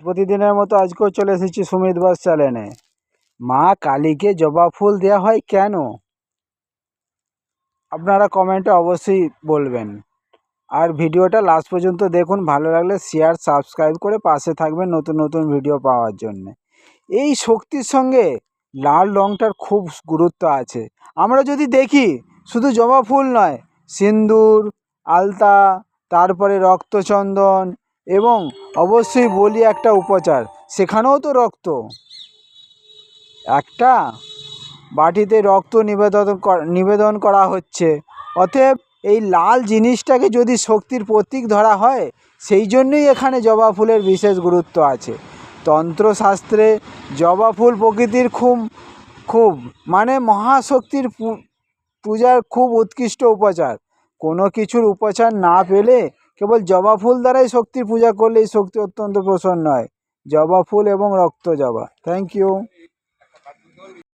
প্রতিদিনের মতো আজকেও চলে এসেছি সুমিত বাস চ্যানেলে। মা কালীকে জবা ফুল দেওয়া হয় কেন, আপনারা কমেন্টে অবশ্যই বলবেন। আর ভিডিওটা লাস্ট পর্যন্ত দেখুন, ভালো লাগলে শেয়ার সাবস্ক্রাইব করে পাশে থাকবেন নতুন নতুন ভিডিও পাওয়ার জন্য। এই শক্তির সঙ্গে লাল রঙটার খুব গুরুত্ব আছে। আমরা যদি দেখি, শুধু জবা ফুল নয়, সিন্দুর, আলতা, তারপরে রক্তচন্দন এবং অবশ্যই বলি একটা উপচার, সেখানেও তো রক্ত। একটা বাটিতে রক্ত নিবেদন করা হচ্ছে। অতএব এই লাল জিনিসটাকে যদি শক্তির প্রতীক ধরা হয়, সেই জন্যই এখানে জবা ফুলের বিশেষ গুরুত্ব আছে। তন্ত্রশাস্ত্রে জবা ফুল প্রকৃতির খুব মানে মহাশক্তির পূজার খুব উৎকৃষ্ট উপচার। কোনো কিছুর উপচার না পেলে কেবল জবা ফুল দ্বারাই শক্তির পূজা করলেই শক্তি অত্যন্ত প্রসন্ন হয়। জবা ফুল এবং রক্ত জবা। Thank you.